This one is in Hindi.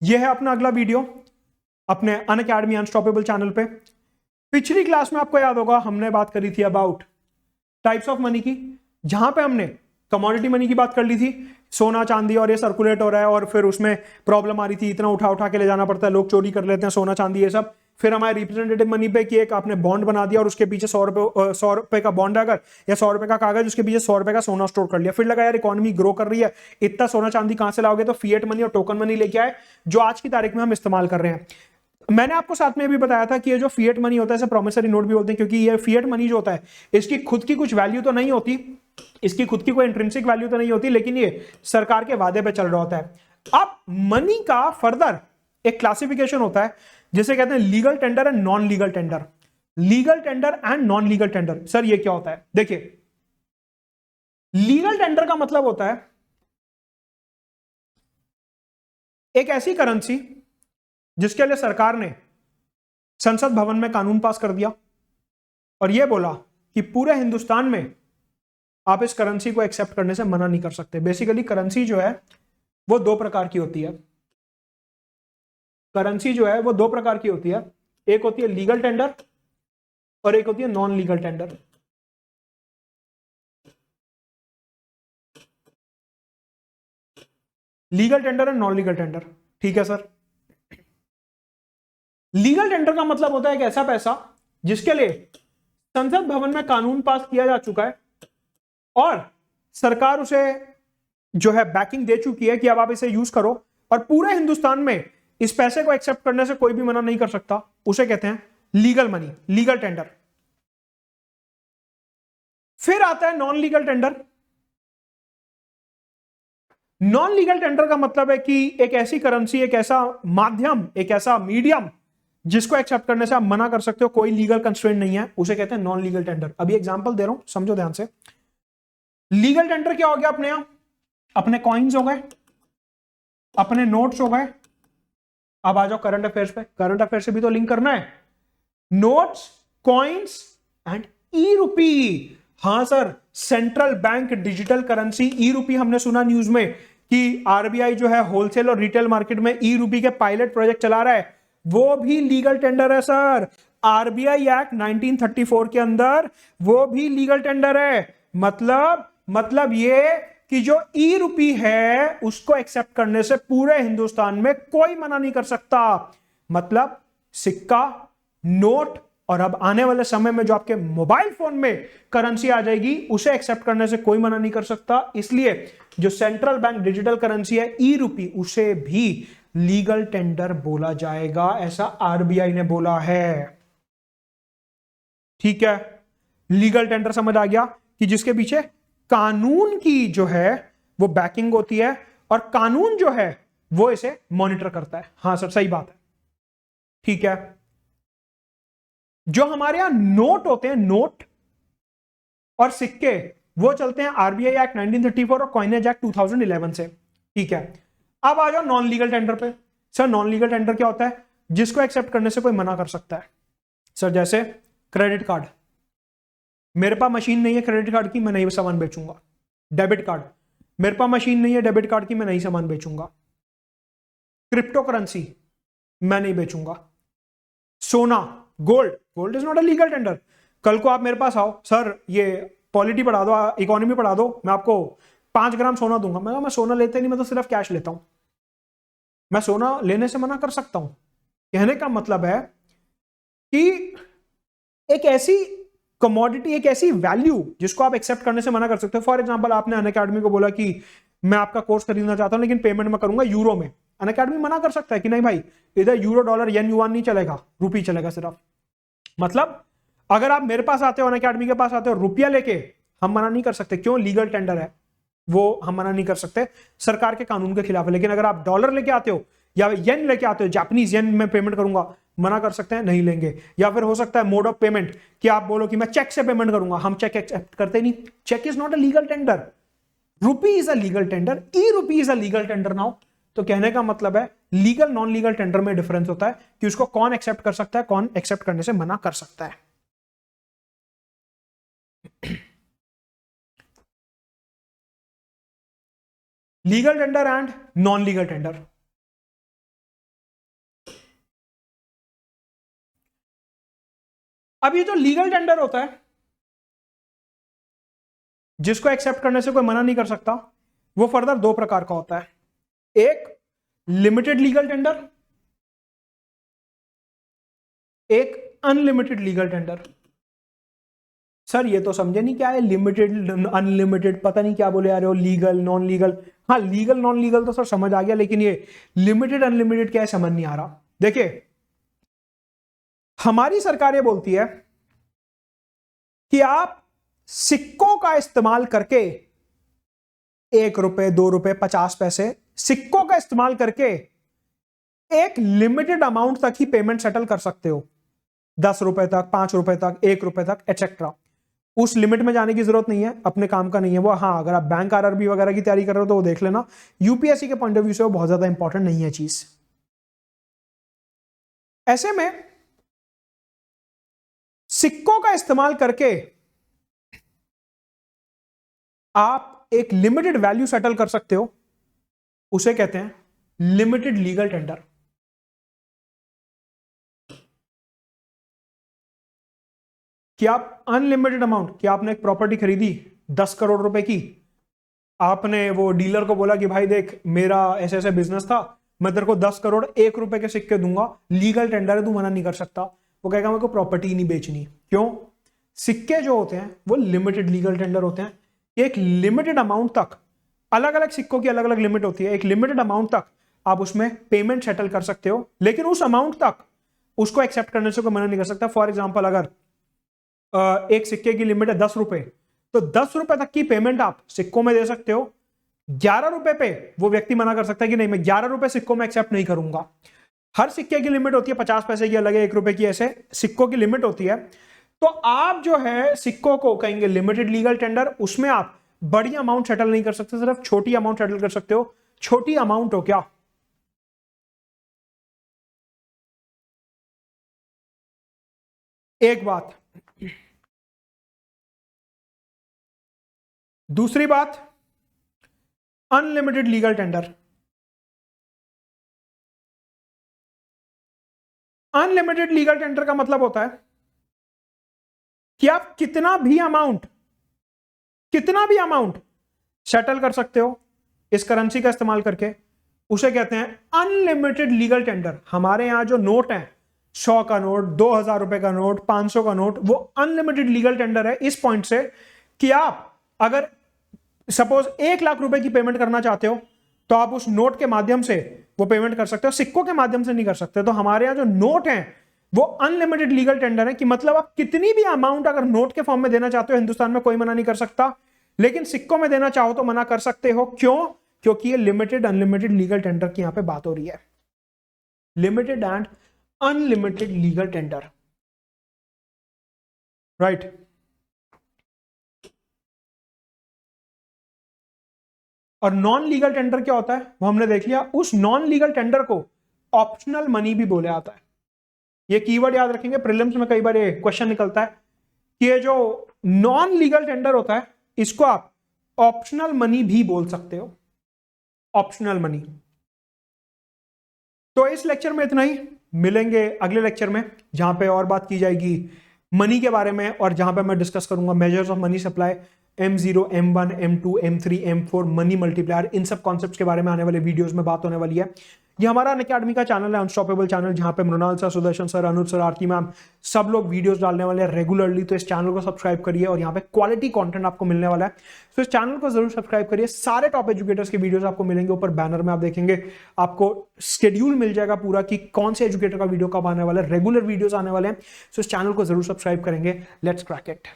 ये है अपना अगला वीडियो अपने अनअकैडमी अनस्टॉपेबल चैनल पे। पिछली क्लास में आपको याद होगा हमने बात करी थी अबाउट टाइप्स ऑफ मनी की, जहां पे हमने कमोडिटी मनी की बात कर ली थी, सोना चांदी और ये सर्कुलेट हो रहा है और फिर उसमें प्रॉब्लम आ रही थी, इतना उठा उठा के ले जाना पड़ता है, लोग चोरी कर लेते हैं सोना चांदी ये सब। फिर हमारे रिप्रेजेंटेटिव मनी पे कि एक आपने बॉन्ड बना दिया और उसके पीछे 100 रुपए का बॉन्ड अगर या 100 रुपए का कागज, उसके पीछे 100 रुपए का सोना स्टोर कर लिया। फिर लगा यार इकोनॉमी ग्रो कर रही है, इतना सोना चांदी कहां से लाओगे, तो फिएट मनी और टोकन मनी लेके आए जो आज की तारीख में हम इस्तेमाल कर रहे हैं। मैंने आपको साथ में भी बताया था कि ये जो फिएट मनी होता है इसे प्रोमिसरी नोट भी बोलते हैं, क्योंकि ये फिएट मनी जो होता है इसकी खुद की कुछ वैल्यू तो नहीं होती, इसकी खुद की कोई इंट्रिंसिक वैल्यू तो नहीं होती, लेकिन ये सरकार के वादे पे चल रहा होता है। अब मनी का फर्दर एक क्लासिफिकेशन होता है जिसे कहते हैं legal tender and non legal tender. Legal tender and non legal tender, sir ये क्या होता है? देखिए, लीगल टेंडर का मतलब होता है एक ऐसी करेंसी जिसके लिए सरकार ने संसद भवन में कानून पास कर दिया और यह बोला कि पूरे हिंदुस्तान में आप इस करेंसी को एक्सेप्ट करने से मना नहीं कर सकते। बेसिकली करेंसी जो है वो दो प्रकार की होती है। करेंसी जो है वो दो प्रकार की होती है, एक होती है लीगल टेंडर और एक होती है non legal tender. Legal tender and non legal tender, ठीक है सर। लीगल टेंडर का मतलब होता है एक ऐसा पैसा जिसके लिए संसद भवन में कानून पास किया जा चुका है और सरकार उसे जो है बैकिंग दे चुकी है कि अब आप इसे यूज करो, और पूरे हिंदुस्तान में इस पैसे को एक्सेप्ट करने से कोई भी मना नहीं कर सकता। उसे कहते हैं लीगल मनी, लीगल टेंडर। फिर आता है non legal tender. Non legal tender का मतलब है कि एक ऐसी करेंसी, एक ऐसा माध्यम, एक ऐसा मीडियम जिसको एक्सेप्ट करने से आप मना कर सकते हो, कोई लीगल कंस्ट्रेंट नहीं है, उसे कहते हैं नॉन लीगल टेंडर। अभी एग्जांपल दे रहा हूं, समझो ध्यान से। लीगल टेंडर क्या हो गया अपने यहां? अपने कॉइन्स हो गए, अपने नोट्स हो गए। अब आ जाओ करंट अफेयर्स पे, करंट अफेयर से भी तो लिंक करना है। Notes, coins and e rupee. हां sir, central bank digital currency e rupee. हमने सुना न्यूज में कि आरबीआई जो है होलसेल और रिटेल मार्केट में ई रूपी के पायलट प्रोजेक्ट चला रहा है, वो भी लीगल टेंडर है सर। आरबीआई एक्ट 1934 के अंदर वो भी लीगल टेंडर है। मतलब ये कि जो ई रूपी है उसको एक्सेप्ट करने से पूरे हिंदुस्तान में कोई मना नहीं कर सकता। मतलब सिक्का, नोट और अब आने वाले समय में जो आपके मोबाइल फोन में करेंसी आ जाएगी उसे एक्सेप्ट करने से कोई मना नहीं कर सकता। इसलिए जो सेंट्रल बैंक डिजिटल करेंसी है ई रूपी, उसे भी लीगल टेंडर बोला जाएगा, ऐसा आरबीआई ने बोला है। ठीक है, लीगल टेंडर समझ आ गया कि जिसके पीछे कानून की जो है वो बैकिंग होती है और कानून जो है वो इसे मॉनिटर करता है। हां सर, सही बात है। ठीक है, जो हमारे यहां नोट होते हैं, नोट और सिक्के, वो चलते हैं आरबीआई एक्ट 1934 और कॉइनेज एक्ट 2011 से। ठीक है, अब आ जाओ नॉन लीगल टेंडर पे। सर नॉन लीगल टेंडर क्या होता है? जिसको एक्सेप्ट करने से कोई मना कर सकता है। सर जैसे क्रेडिट कार्ड, मेरे पास मशीन नहीं है क्रेडिट कार्ड की, मैं नहीं सामान बेचूंगा। डेबिट कार्ड, मेरे पास मशीन नहीं है डेबिट कार्ड की, मैं नहीं सामान बेचूंगा। क्रिप्टो करेंसी, मैं नहीं बेचूंगा। सोना, gold, gold is not a legal tender. कल को आप मेरे पास आओ, सर ये पॉलिटी पढ़ा दो, इकोनॉमी पढ़ा दो, मैं आपको 5 ग्राम सोना दूंगा। मैं सोना लेते नहीं, मैं तो सिर्फ कैश लेता हूं। मैं सोना लेने से मना कर सकता हूं? कहने का मतलब है कि एक ऐसी कमोडिटी, एक ऐसी वैल्यू जिसको आप एक्सेप्ट करने से मना कर सकते हो। फॉर एग्जांपल, आपने अनअकैडमी को बोला कि मैं आपका कोर्स खरीदना चाहता हूं लेकिन पेमेंट मैं करूंगा यूरो में। अनअकैडमी मना कर सकता है कि नहीं भाई, इधर यूरो, डॉलर, येन, युआन नहीं चलेगा, रुपी चलेगा सिर्फ। मतलब अगर आप मेरे पास आते हो, अनअकैडमी के पास आते हो रुपया लेके, हम मना नहीं कर सकते। क्यों? लीगल टेंडर है, वो हम मना नहीं कर सकते, सरकार के कानून के खिलाफ है। लेकिन अगर आप डॉलर लेके आते हो या येन लेके आते हो, जापानीज येन में पेमेंट करूंगा, मना कर सकते हैं, नहीं लेंगे। या फिर हो सकता है मोड ऑफ पेमेंट, कि आप बोलो कि मैं चेक से पेमेंट करूंगा, हम चेक एक्सेप्ट करते नहीं। Cheque is not a legal tender, rupee is a legal tender, e rupee is a legal tender now. तो कहने का मतलब है लीगल नॉन लीगल टेंडर में डिफरेंस होता है कि उसको कौन एक्सेप्ट कर सकता है, कौन एक्सेप्ट करने से मना कर सकता है। Legal tender and non legal tender. अब ये जो लीगल टेंडर होता है, जिसको एक्सेप्ट करने से कोई मना नहीं कर सकता, वो फर्दर दो प्रकार का होता है। एक लिमिटेड लीगल टेंडर, एक अनलिमिटेड लीगल टेंडर। सर ये तो समझे नहीं क्या है लिमिटेड अनलिमिटेड, पता नहीं क्या बोले आ रहे हो, लीगल नॉन लीगल। हाँ लीगल नॉन लीगल तो सर समझ आ गया, लेकिन ये लिमिटेड अनलिमिटेड क्या है समझ नहीं आ रहा। देखिए हमारी सरकार ये बोलती है कि आप सिक्कों का इस्तेमाल करके 1 रुपए 2 रुपए 50 पैसे सिक्कों का इस्तेमाल करके एक लिमिटेड अमाउंट तक ही पेमेंट सेटल कर सकते हो, 10 रुपए तक, 5 रुपए तक, 1 रुपए तक एटसेट्रा। उस लिमिट में जाने की जरूरत नहीं है, अपने काम का नहीं है वो। हाँ अगर आप बैंक आरआरबी वगैरह की तैयारी कर रहे हो तो वो देख लेना, यूपीएससी के पॉइंट ऑफ व्यू से वो बहुत ज्यादा इंपॉर्टेंट नहीं है चीज। ऐसे में सिक्कों का इस्तेमाल करके आप एक लिमिटेड वैल्यू सेटल कर सकते हो, उसे कहते हैं लिमिटेड लीगल टेंडर। कि आप अनलिमिटेड अमाउंट, कि आपने एक प्रॉपर्टी खरीदी 10 करोड़ रुपए की, आपने वो डीलर को बोला कि भाई देख मेरा ऐसे ऐसे बिजनेस था, मैं तेरे को 10 करोड़ 1 रुपए के सिक्के दूंगा, लीगल टेंडर है, तू मना नहीं कर सकता। वो कहेगा मेरे को प्रॉपर्टी नहीं बेचनी। क्यों? सिक्के जो होते हैं वो लिमिटेड लीगल टेंडर होते हैं। एक लिमिटेड अमाउंट तक, अलग अलग सिक्कों की अलग अलग लिमिट होती है, एक लिमिटेड अमाउंट तक आप उसमें पेमेंट सेटल कर सकते हो, लेकिन उस अमाउंट तक उसको एक्सेप्ट करने से कोई मना नहीं कर सकता। फॉर एग्जाम्पल अगर एक सिक्के की लिमिट है 10 रुपए, तो 10 रुपए तक की पेमेंट आप सिक्कों में दे सकते हो। 11 रुपए पे वो व्यक्ति मना कर सकता है कि नहीं मैं 11 रुपए सिक्कों में एक्सेप्ट नहीं करूंगा। हर सिक्के की लिमिट होती है, 50 पैसे की अलग है, 1 रुपए की, ऐसे सिक्कों की लिमिट होती है। तो आप जो है सिक्कों को कहेंगे लिमिटेड लीगल टेंडर, उसमें आप बड़ी अमाउंट सेटल नहीं कर सकते, सिर्फ छोटी अमाउंट सेटल कर सकते हो। छोटी अमाउंट हो क्या? एक बात। दूसरी बात, unlimited legal tender. Unlimited legal tender का मतलब होता है कि आप कितना भी अमाउंट सेटल कर सकते हो इस करेंसी का इस्तेमाल करके, उसे कहते हैं अनलिमिटेड लीगल टेंडर। हमारे यहां जो नोट है, 100 का नोट, 2000 रुपए का नोट, 500 का नोट, वो अनलिमिटेड लीगल टेंडर है इस पॉइंट से कि आप अगर सपोज 1 लाख रुपए की पेमेंट करना चाहते हो तो आप उस नोट के माध्यम से वो पेमेंट कर सकते हो, सिक्कों के माध्यम से नहीं कर सकते। तो हमारे यहां जो नोट है वो अनलिमिटेड लीगल टेंडर है, कि मतलब आप कितनी भी अमाउंट अगर नोट के फॉर्म में देना चाहते हो, हिंदुस्तान में कोई मना नहीं कर सकता, लेकिन सिक्कों में देना चाहो तो मना कर सकते हो। क्यों? क्योंकि ये लिमिटेड अनलिमिटेड लीगल टेंडर की यहां पे बात हो रही है, limited and unlimited legal tender, right. और नॉन लीगल टेंडर क्या होता है वो हमने देख लिया। उस नॉन लीगल टेंडर को ऑप्शनल मनी भी बोले जाता है। ये कीवर्ड याद रखेंगे, प्रीलिम्स में कई बार ये क्वेश्चन निकलता है कि ये जो नॉन लीगल टेंडर होता है इसको आप ऑप्शनल मनी भी बोल सकते हो, ऑप्शनल मनी। तो इस लेक्चर में इतना ही, मिलेंगे अगले लेक्चर में जहां पे और बात की जाएगी मनी के बारे में, और जहां पे मैं डिस्कस करूंगा measures of money supply, M0, M1, M2, M3, M4, money multiplier, इन सब कॉन्सेप्ट्स के बारे में आने वाले वीडियोस में बात होने वाली है। ये हमारा अनअकैडमी का चैनल है, अनस्टॉपेबल चैनल, जहां पे मृणाल सर, सुदर्शन सर, अनुज सर, आरती मैम, सब लोग वीडियोस डालने वाले हैं रेगुलरली। तो इस चैनल को सब्सक्राइब करिए और यहाँ पे क्वालिटी कंटेंट आपको मिलने वाला है। तो इस चैनल को जरूर सब्सक्राइब करिए। सारे टॉप एजुकेटर्स के वीडियोस आपको मिलेंगे, ऊपर बैनर में आप देखेंगे, आपको शेड्यूल मिल जाएगा पूरा कि कौन से एजुकेटर का वीडियो कब आने वाला है, रेगुलर वीडियोस आने वाले हैं। तो इस चैनल को जरूर सब्सक्राइब करेंगे। Let's crack it.